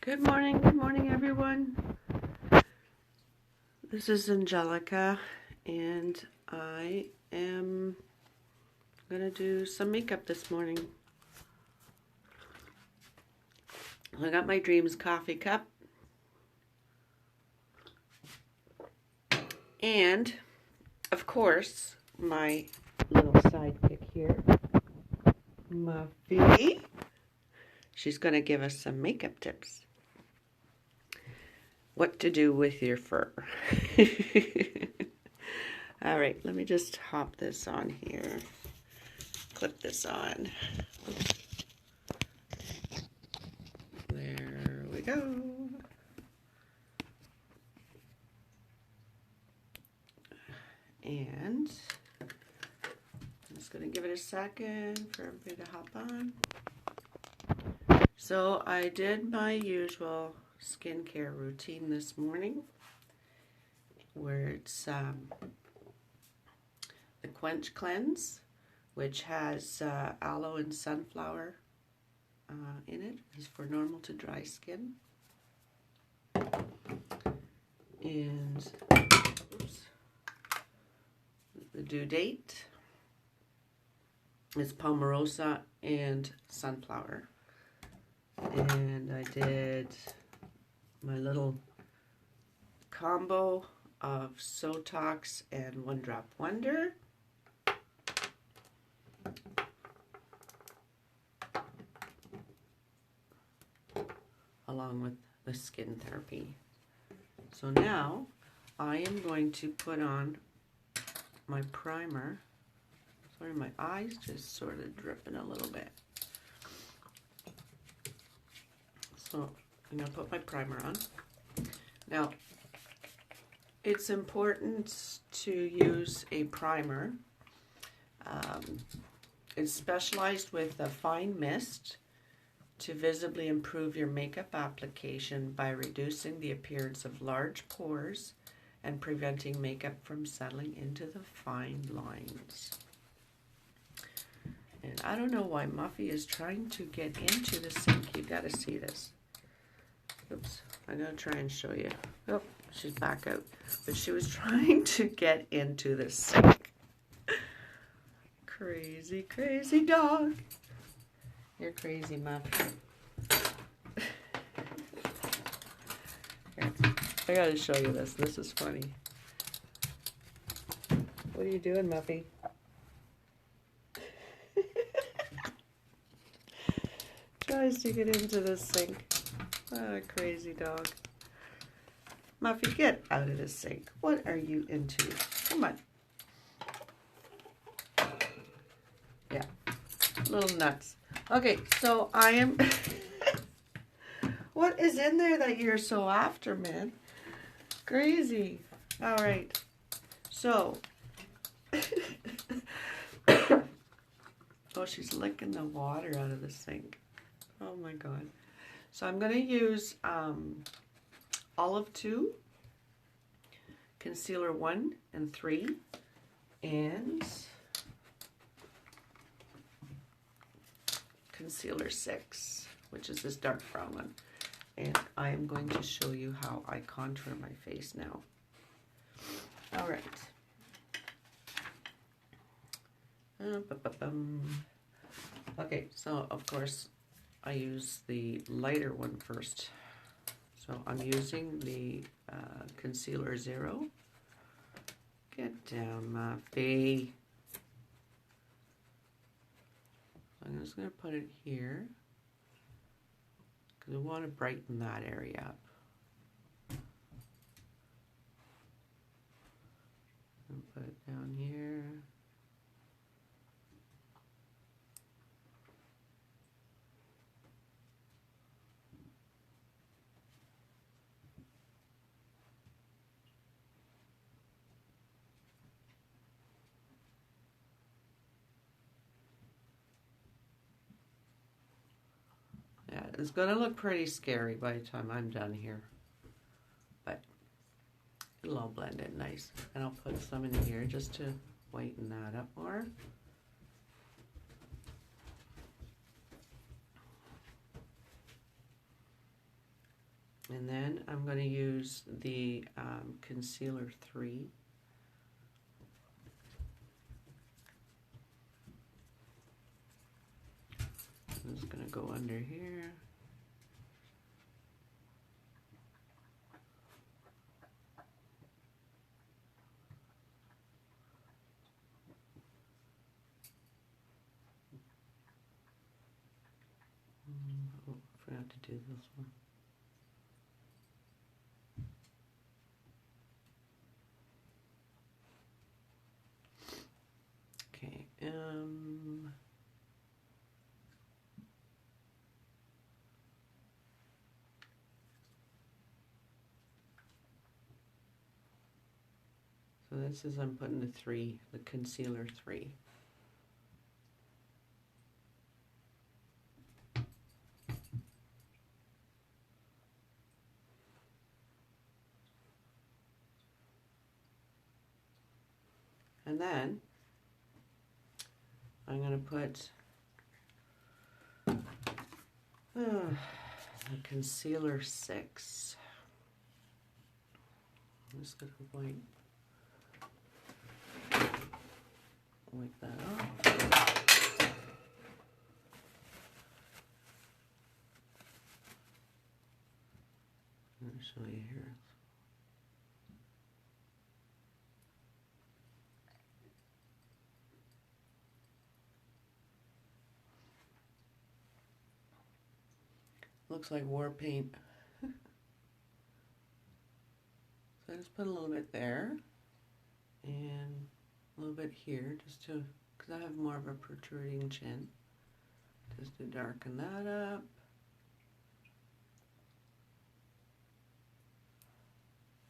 Good morning, everyone. This is Angelica, and I am gonna do some makeup this morning. I got my Dreams coffee cup, and of course, my little sidekick here, Muffy. She's gonna give us some makeup tips. What to do with your fur. All right, let me just hop this on here. Clip this on. There we go. And I'm just going to give it a second for everybody to hop on. So I did my usual skincare routine this morning, where it's the Quench Cleanse, which has aloe and sunflower in it. It's for normal to dry skin. And oops, the due date is Palmarosa and sunflower. And I did my little combo of Sotox and One Drop Wonder. Along with the skin therapy. So now I am going to put on my primer. Sorry, my eyes just sort of dripping a little bit. So I'm going to put my primer on. Now, it's important to use a primer. It's specialized with a fine mist to visibly improve your makeup application by reducing the appearance of large pores and preventing makeup from settling into the fine lines. And I don't know why Muffy is trying to get into the sink. You gotta see this. Oops, I'm gonna try and show you. Oh, she's back out. But she was trying to get into the sink. Crazy, crazy dog. You're crazy, Muffy. Here, I gotta show you this. This is funny. What are you doing, Muffy? Tries to get into the sink. Oh, crazy dog. Muffy, get out of the sink. What are you into? Come on. Yeah, little nuts. Okay, so I am... What is in there that you're so after, man? Crazy. All right. So. Oh, she's licking the water out of the sink. Oh, my God. So I'm going to use Olive 2, Concealer 1 and 3, and Concealer 6, which is this dark brown one. And I am going to show you how I contour my face now. All right. Okay, so of course I use the lighter one first. So I'm using the Concealer 0. Get down, Muffy. I'm just going to put it here, because I want to brighten that area up. And put it down here. Yeah, it's going to look pretty scary by the time I'm done here. But it'll all blend in nice. And I'll put some in here just to whiten that up more. And then I'm going to use the Concealer 3. I'm just going to go under here. Oh, I forgot to do this one. Okay, so this is, I'm putting the Concealer 3. And then I'm going to put the Concealer 6. I'm just going to wipe that off. I'm going to show you here. Looks like war paint. So I just put a little bit there and a little bit here, just to, because I have more of a protruding chin, just to darken that up.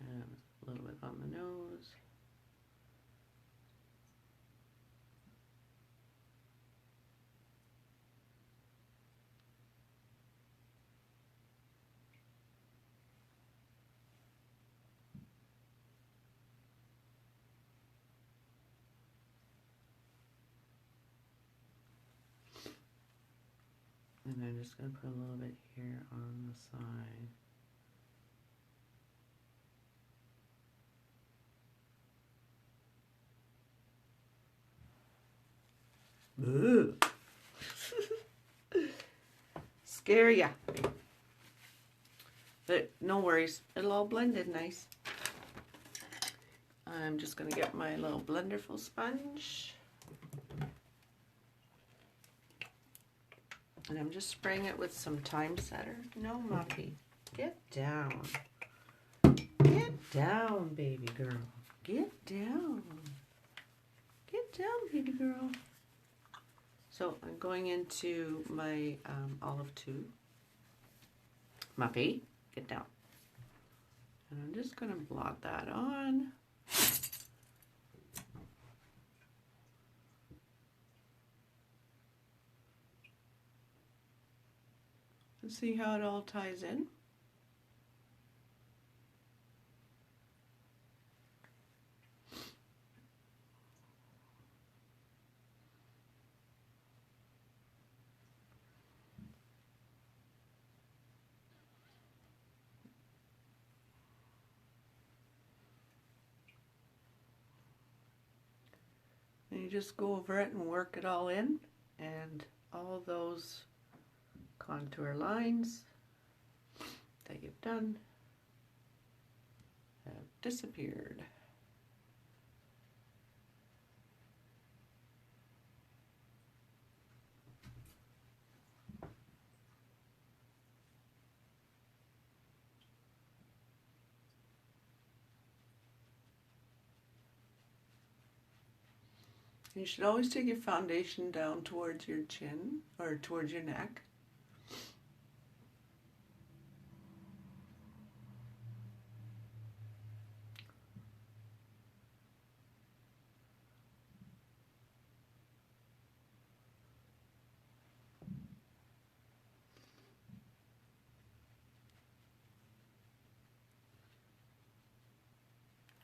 And a little bit on the nose. And I'm just going to put a little bit here on the side. Boo. Scare ya. But no worries, it'll all blend in nice. I'm just going to get my little Blenderful sponge. And I'm just spraying it with some Time Setter. No, Muppy. Get down. Get down, baby girl. Get down. Get down, baby girl. So I'm going into my Olive 2. Muppy, get down. And I'm just going to blot that on. And see how it all ties in. And you just go over it and work it all in, and all those contour lines that you've done have disappeared. You should always take your foundation down towards your chin or towards your neck.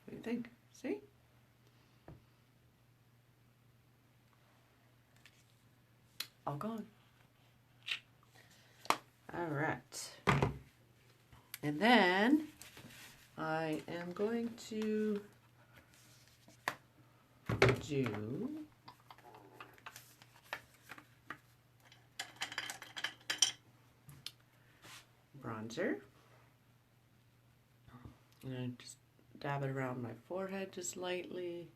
What do you think? See? All gone. All right. And then I am going to do bronzer. And I just dab it around my forehead just lightly,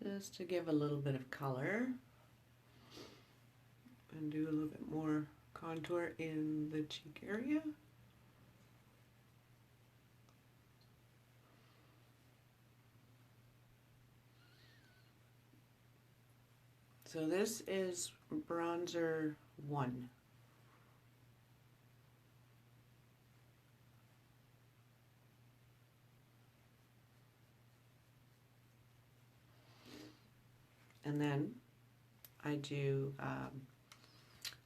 just to give a little bit of color. And do a little bit more contour in the cheek area. So this is bronzer 1. And then I do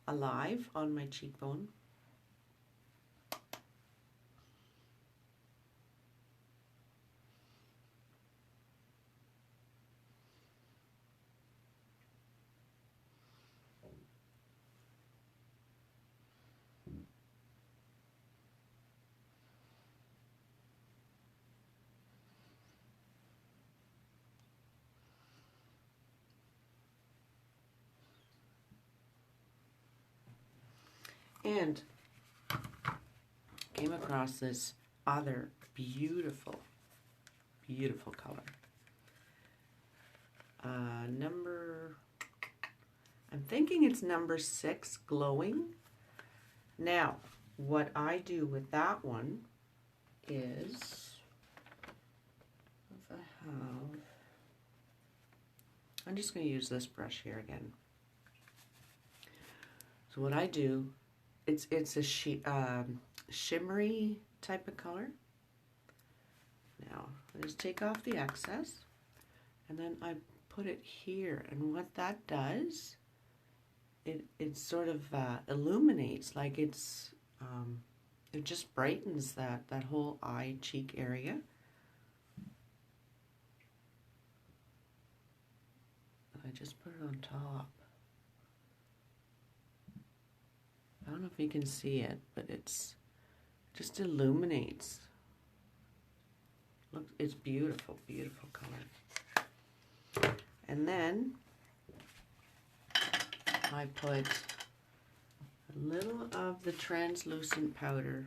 Alive on my cheekbone. And came across this other beautiful, beautiful color. I'm thinking it's number 6, Glowing. Now, what I do with that one is, I'm just going to use this brush here again. So what I do, it's a shimmery type of color. Now, I just take off the excess, and then I put it here. And what that does, it sort of illuminates, like it just brightens that whole eye cheek area. I just put it on top. I don't know if you can see it, but it's just illuminates. Look, it's beautiful, beautiful color. And then I put a little of the translucent powder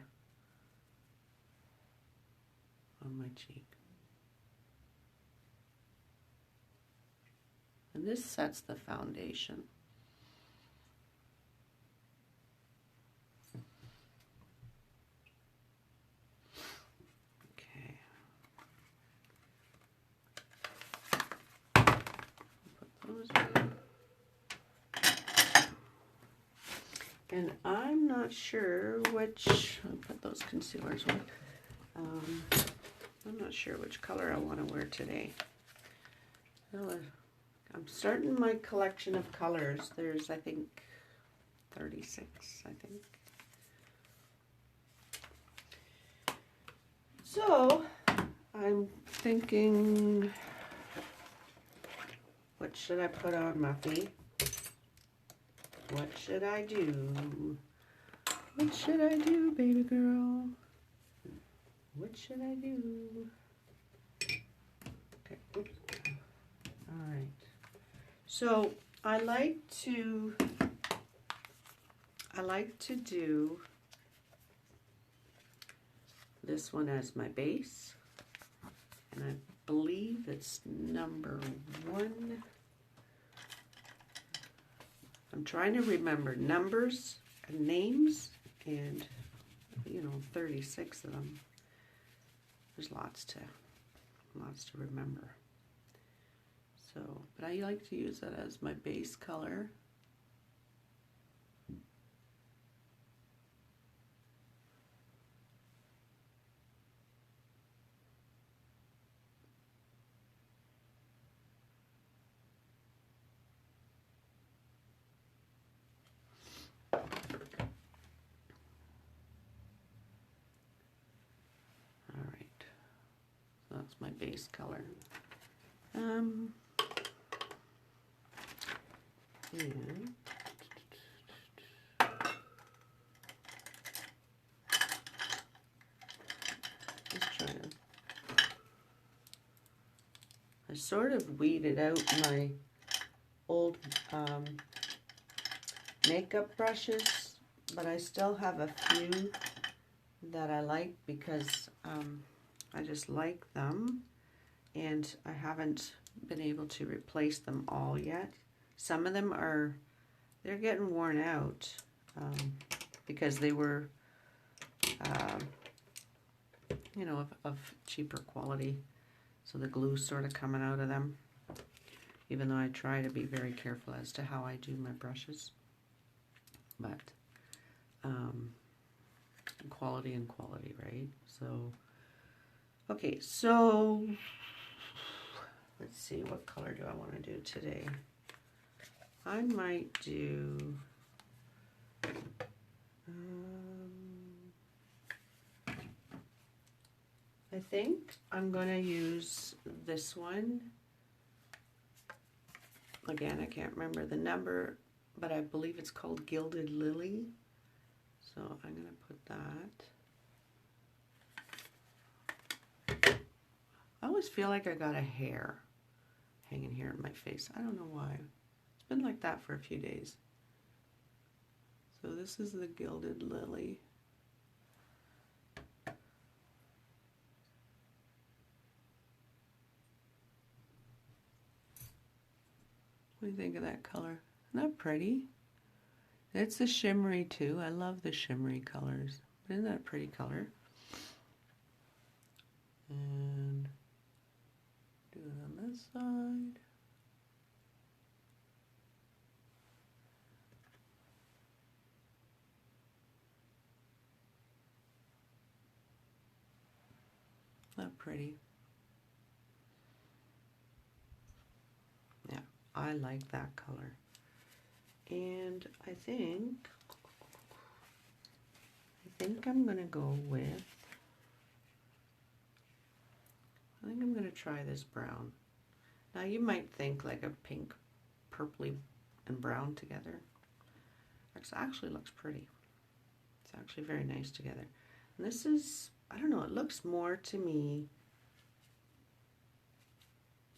on my cheek. And this sets the foundation. Okay. Put those in. And I'm not sure which, I'll put those concealers on. I'm not sure which color I want to wear today. I'm starting my collection of colors. There's, I think, 36, I think. So, I'm thinking, what should I put on, Muffy? What should I do? What should I do, baby girl? What should I do? Okay, oops. All right. So I like to do this one as my base, and I believe it's number 1. I'm trying to remember numbers and names, and 36 of them. There's lots to remember. So, but I like to use that as my base color. That's my base color. And sort of weeded out my old makeup brushes, but I still have a few that I like because I just like them, and I haven't been able to replace them all yet. Some of them they're getting worn out because they were, you know, of cheaper quality. So the glue's sort of coming out of them, even though I try to be very careful as to how I do my brushes. But quality and quality, right? So, okay, so let's see, what color do I want to do today? I might do, I think I'm going to use this one. Again, I can't remember the number, but I believe it's called Gilded Lily. So I'm going to put that. I always feel like I got a hair hanging here in my face. I don't know why. It's been like that for a few days. So this is the Gilded Lily. What do you think of that color? Isn't that pretty? It's a shimmery too. I love the shimmery colors. But isn't that a pretty color? And do it on this side. Not pretty. Yeah, I like that color. And I think I'm gonna go with, I think I'm gonna try this brown. Now you might think like a pink, purpley, and brown together. It actually looks pretty. It's actually very nice together. And this is, I don't know, it looks more to me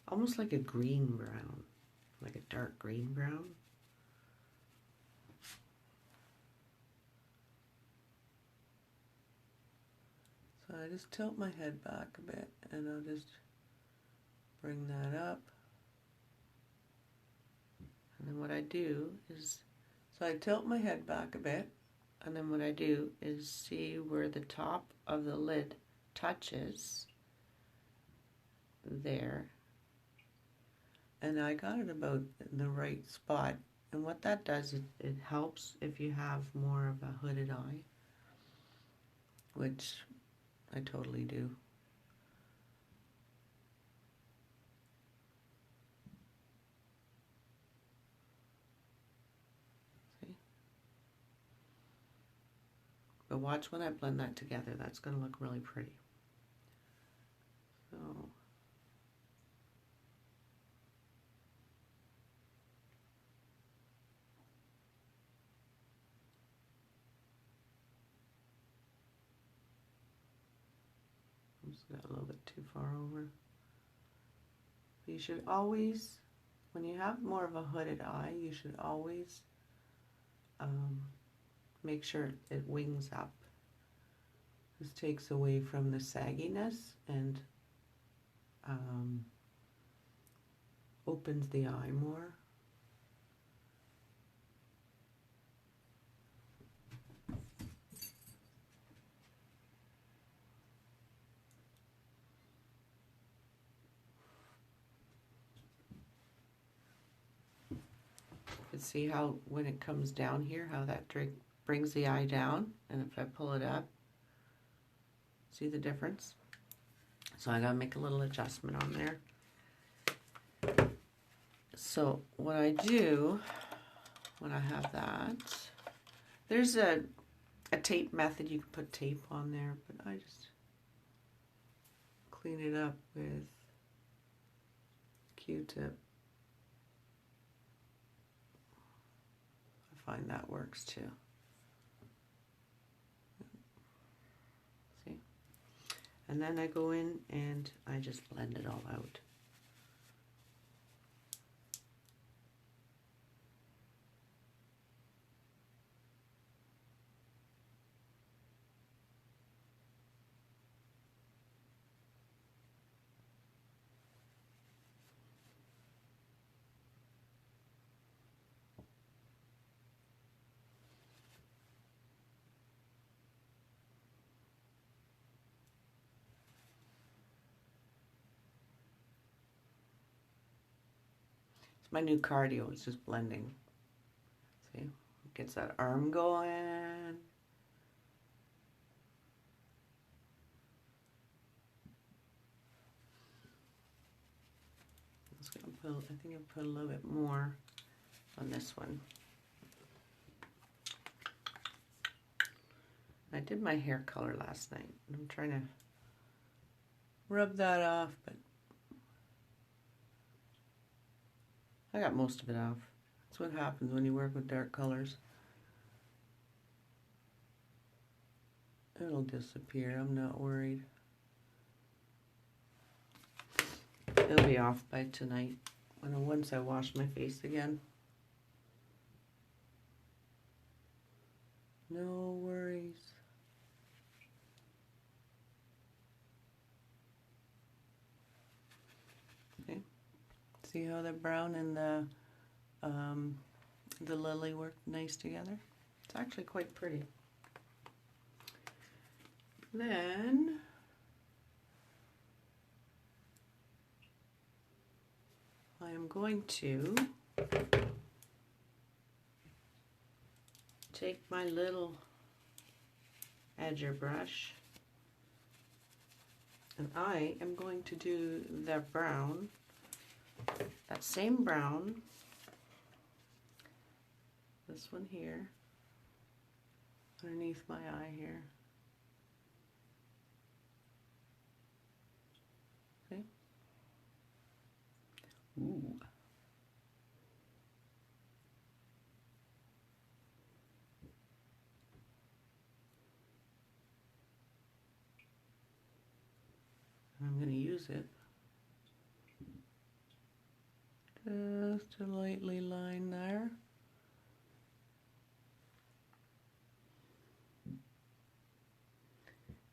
almost like a green brown, like a dark green brown. So I just tilt my head back a bit and I'll just bring that up. And then what I do is, so I tilt my head back a bit, and then what I do is see where the top of the lid touches there. And I got it about in the right spot. And what that does, it helps if you have more of a hooded eye, which I totally do. See? But watch when I blend that together. That's going to look really pretty. So I just got a little bit too far over. You should always, when you have more of a hooded eye, you should always make sure it wings up. This takes away from the sagginess and opens the eye more. You see how when it comes down here, how that brings the eye down, and if I pull it up, see the difference? So I gotta make a little adjustment on there. So what I do when I have that, there's a tape method. You can put tape on there, but I just clean it up with Q-tip. I find that works too. See? And then I go in and I just blend it all out. It's my new cardio, it's just blending. See, gets that arm going. I think I'll put a little bit more on this one. I did my hair color last night. I'm trying to rub that off, but I got most of it off. That's what happens when you work with dark colors. It'll disappear, I'm not worried. It'll be off by tonight, once I wash my face again. No worries. Okay. See how the brown and the lily work nice together? It's actually quite pretty. Then I am going to take my little edger brush and I am going to do the brown, that same brown, this one here, underneath my eye here. Okay. Ooh. I'm going to use it just to lightly line there.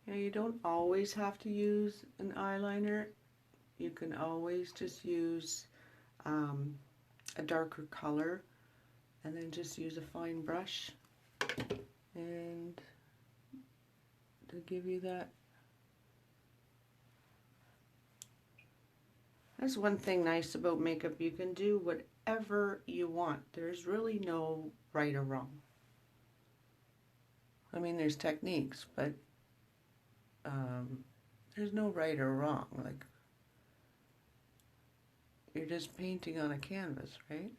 Now you don't always have to use an eyeliner. You can always just use a darker color and then just use a fine brush and to give you that. That's one thing nice about makeup. You can do whatever you want. There's really no right or wrong. I mean, there's techniques, but there's no right or wrong. Like, you're just painting on a canvas, right?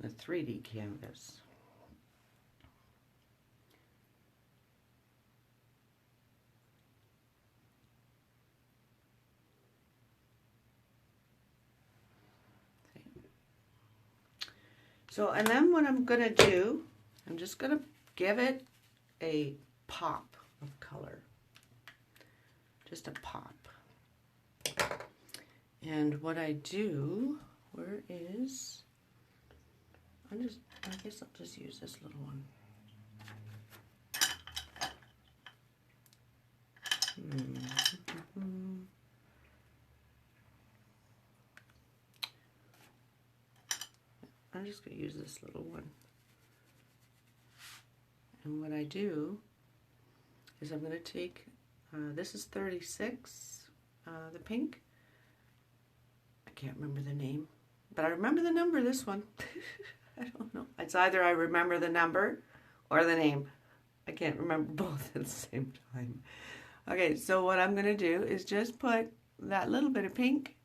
A 3D canvas. So, and then what I'm going to do, I'm just going to give it a pop of color. Just a pop. And what I do, where is, I guess I'll just use this little one. I'm just going to use this little one. And what I do is I'm going to take, this is 36, the pink. I can't remember the name, but I remember the number, this one. I don't know. It's either I remember the number or the name. I can't remember both at the same time. Okay, so what I'm going to do is just put that little bit of pink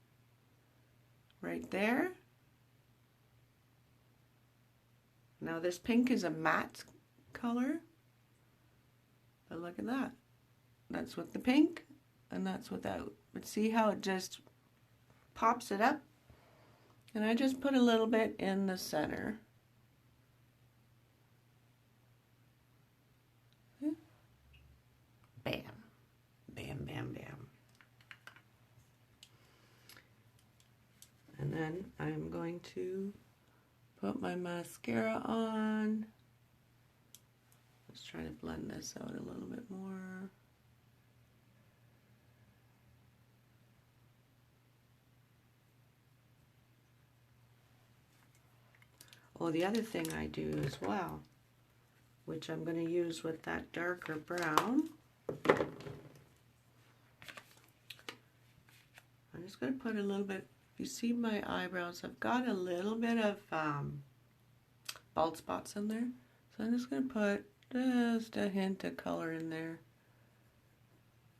right there. Now this pink is a matte color, but look at that. That's with the pink and that's without. But see how it just pops it up? And I just put a little bit in the center. Bam. Bam, bam, bam. And then I'm going to put my mascara on. Let's try to blend this out a little bit more. Oh, the other thing I do as well, which I'm going to use with that darker brown, I'm just going to put a little bit you see my eyebrows, I've got a little bit of bald spots in there. So I'm just going to put just a hint of color in there.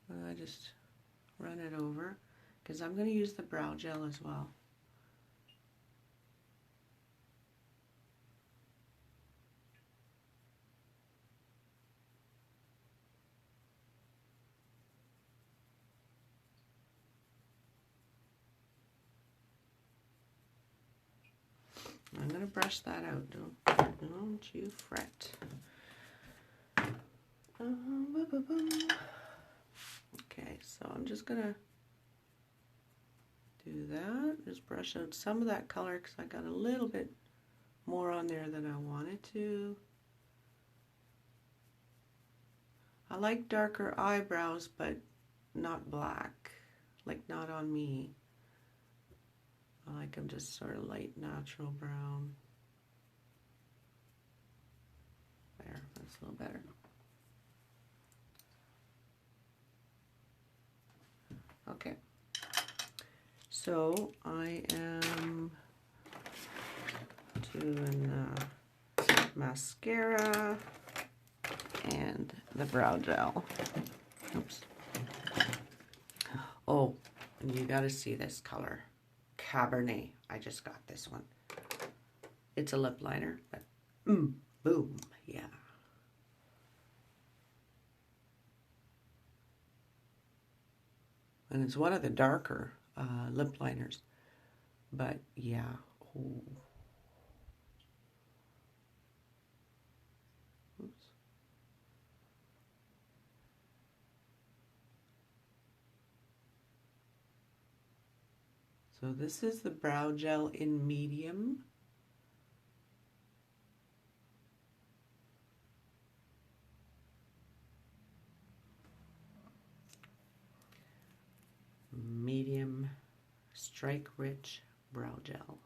And I just run it over because I'm going to use the brow gel as well. I'm going to brush that out. Don't you fret. Okay, so I'm just going to do that. Just brush out some of that color because I got a little bit more on there than I wanted to. I like darker eyebrows, but not black. Like, not on me. I like them just sort of light, natural brown. There, that's a little better. Okay. So I am doing mascara and the brow gel. Oops. Oh, and you gotta see this color. Cabernet. I just got this one. It's a lip liner, but boom, yeah. And it's one of the darker lip liners, but yeah. Ooh. Oops. So this is the brow gel in medium. Medium Strike Rich brow gel.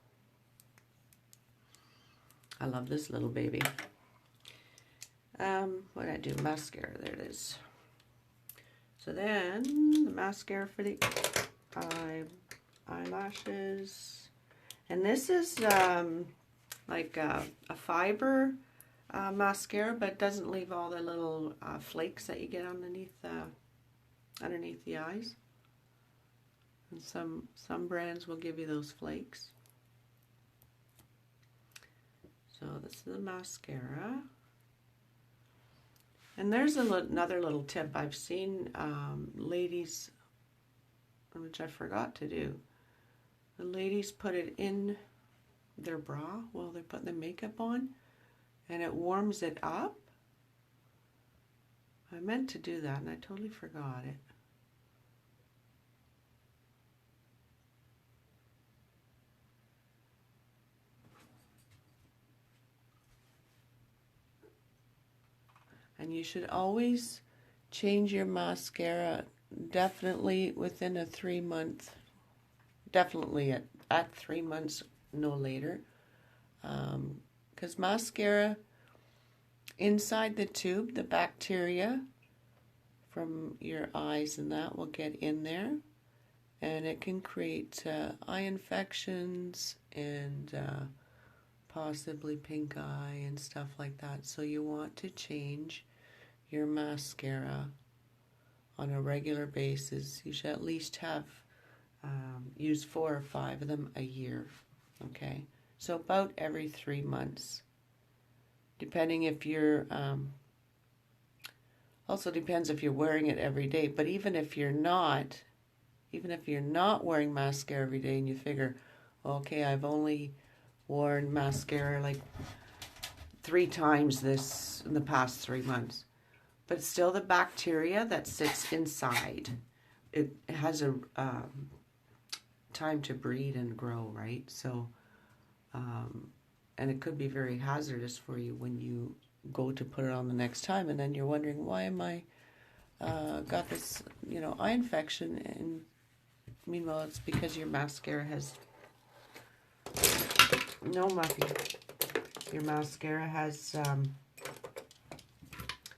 I love this little baby. What did I do? Mascara, there it is. So then the mascara for the eyelashes, and this is like a fiber mascara, but doesn't leave all the little flakes that you get underneath the eyes. And some brands will give you those flakes. So this is the mascara. And there's another little tip I've seen ladies, which I forgot to do. The ladies put it in their bra while they're putting the makeup on, and it warms it up. I meant to do that, and I totally forgot it. And you should always change your mascara definitely within a 3 month, definitely at 3 months, no later. Because mascara, inside the tube, the bacteria from your eyes and that will get in there. And it can create eye infections and possibly pink eye and stuff like that. So you want to change your mascara on a regular basis. You should at least have use 4 or 5 of them a year. Okay, so about every 3 months, depending if you're also depends if you're wearing it every day. But even if you're not wearing mascara every day, and you figure, okay, I've only worn mascara like 3 times this in the past 3 months, but still the bacteria that sits inside, it has a time to breed and grow, right? So and it could be very hazardous for you when you go to put it on the next time, and then you're wondering, why am I got this eye infection? And meanwhile it's because your mascara has your mascara has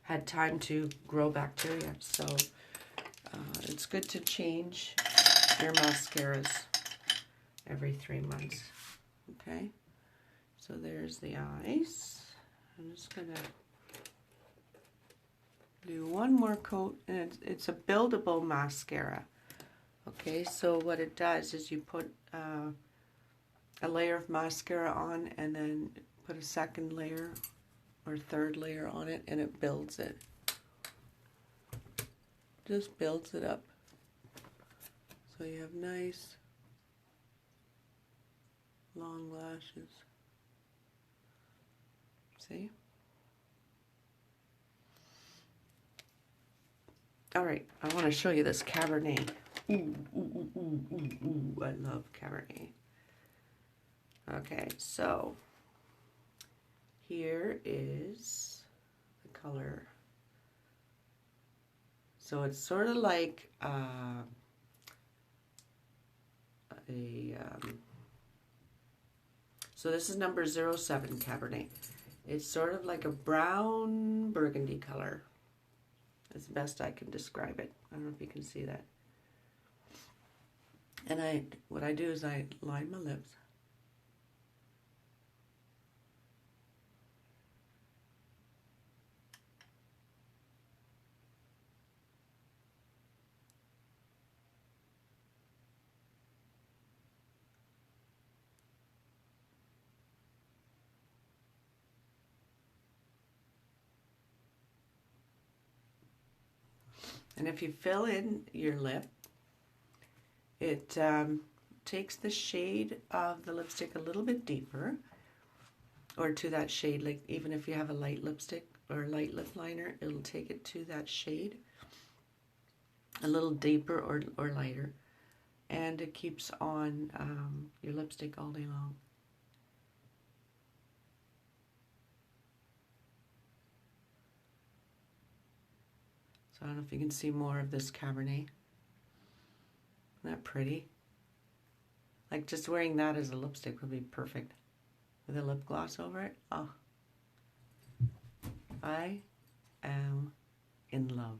had time to grow bacteria. So it's good to change your mascaras every 3 months. Okay, so there's the eyes. I'm just gonna do one more coat, and it's a buildable mascara. Okay, so what it does is you put a layer of mascara on and then put a second layer or third layer on it, and it builds it. Just builds it up. So you have nice long lashes. See? All right, I want to show you this Cabernet. Ooh, ooh, ooh, ooh, ooh, ooh. I love Cabernet. Okay, so here is the color. So it's sort of like so this is number 07 Cabernet. It's sort of like a brown burgundy color. That's the best I can describe it. I don't know if you can see that. And what I do is I line my lips. And if you fill in your lip, it takes the shade of the lipstick a little bit deeper, or to that shade, like even if you have a light lipstick or a light lip liner, it'll take it to that shade a little deeper or lighter, and it keeps on your lipstick all day long. So I don't know if you can see more of this Cabernet. Isn't that pretty? Like just wearing that as a lipstick would be perfect. With a lip gloss over it. Oh. I am in love.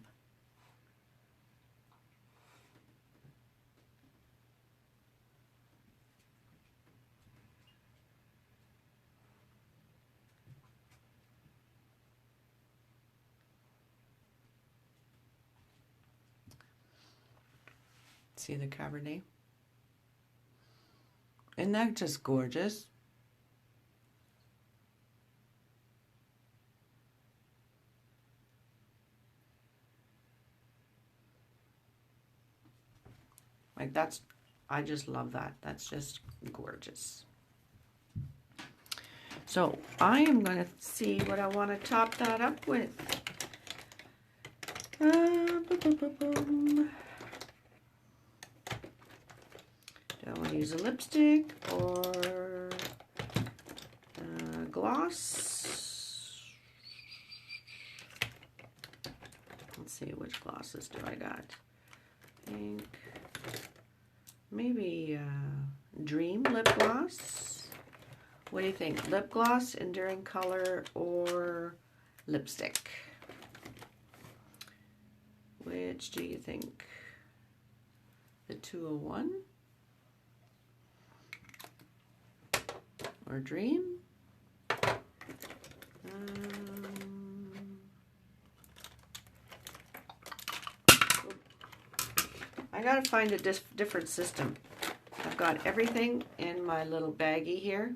See the Cabernet? Isn't that just gorgeous? Like I just love that. That's just gorgeous. So I am going to see what I want to top that up with. Do I want to use a lipstick or a gloss? Let's see, which glosses do I got? I think maybe Dream lip gloss. What do you think? Lip gloss, enduring color, or lipstick? Which do you think? The 201 or Dream? I gotta find a different system. I've got everything in my little baggie here.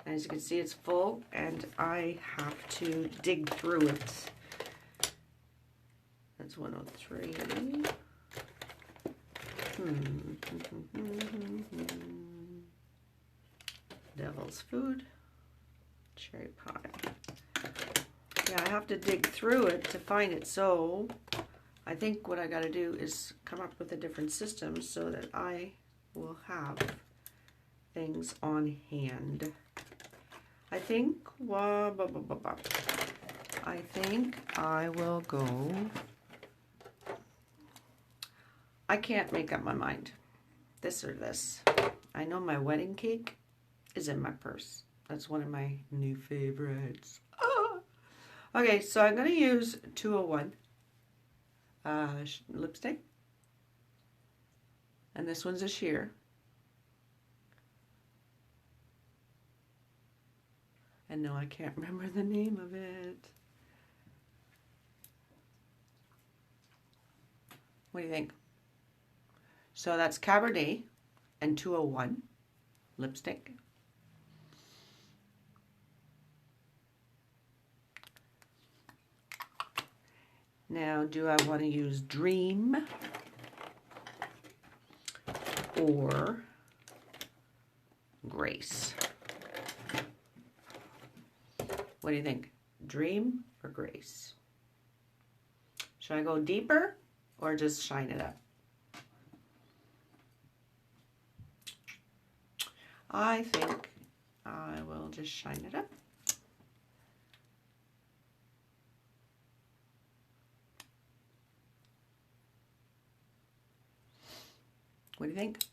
As you can see, it's full, and I have to dig through it. That's 103. Devil's Food. Cherry pie. Yeah, I have to dig through it to find it, so I think what I gotta do is come up with a different system so that I will have things on hand. I think I will go. I can't make up my mind. This or this. I know my wedding cake is in my purse. That's one of my new favorites. Ah! Okay, so I'm going to use 201 lipstick. And this one's a sheer. And no, I can't remember the name of it. What do you think? So that's Cabernet and 201 lipstick. Now, do I want to use Dream or Grace? What do you think? Dream or Grace? Should I go deeper or just shine it up? I think I will just shine it up. What do you think?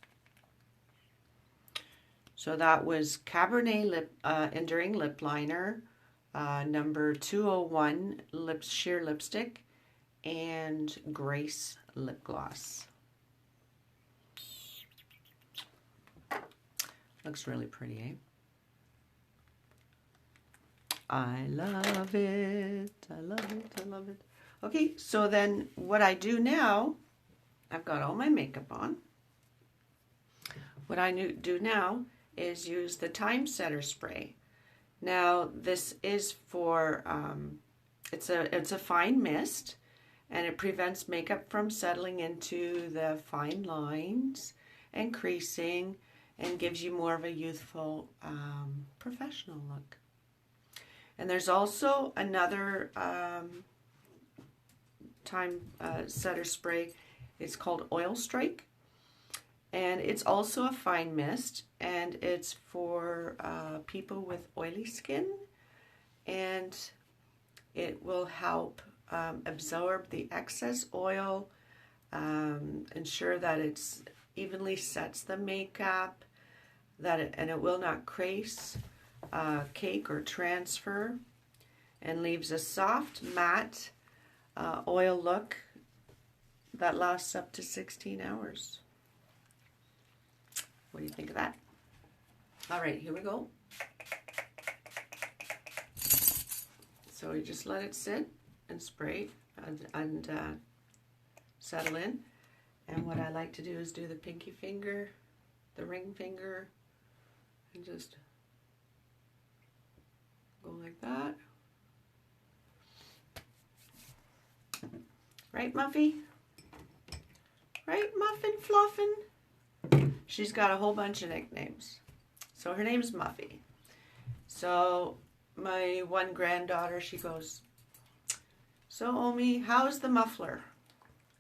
So that was Cabernet Enduring Lip Liner, number 201 Sheer Lipstick, and Grace Lip Gloss. Looks really pretty, eh? I love it. I love it. I love it. Okay, so then what I do now, I've got all my makeup on. What I do now is use the Time Setter spray. Now this is for it's a fine mist, and it prevents makeup from settling into the fine lines and creasing, and gives you more of a youthful, professional look. And there's also another Time Setter spray. It's called Oil Strike. And it's also a fine mist, and it's for people with oily skin, and it will help absorb the excess oil, ensure that it's evenly sets the makeup, and it will not crease, cake, or transfer, and leaves a soft, matte oil look that lasts up to 16 hours. What do you think of that? All right, here we go. So you just let it sit and spray and settle in. And what I like to do is do the pinky finger, the ring finger, and just go like that. Right, Muffy? Right, Muffin Fluffin? She's got a whole bunch of nicknames. So her name's Muffy. So my one granddaughter, she goes, "So Omi, how's the muffler?"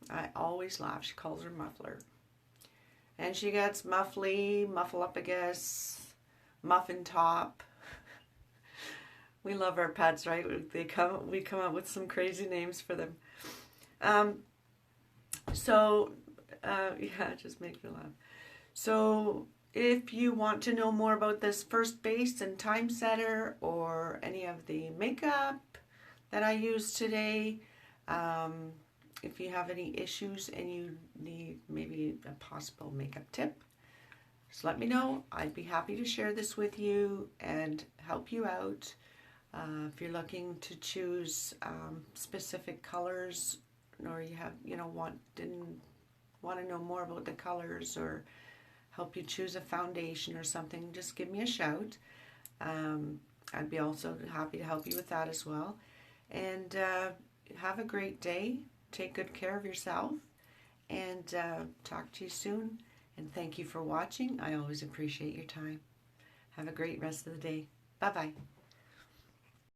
I always laugh. She calls her Muffler. And she gets Muffly, Muffleuppagus, Muffin Top. We love our pets, right? We come up with some crazy names for them. Yeah, it just makes me laugh. So if you want to know more about this First Base and Time Setter, or any of the makeup that I used today, if you have any issues and you need maybe a possible makeup tip, just let me know. I'd be happy to share this with you and help you out. If you're looking to choose specific colors, or you have want to know more about the colors, or help you choose a foundation or something, just give me a shout. I'd be also happy to help you with that as well. And have a great day. Take good care of yourself, and talk to you soon. And thank you for watching. I always appreciate your time. Have a great rest of the day. Bye-bye.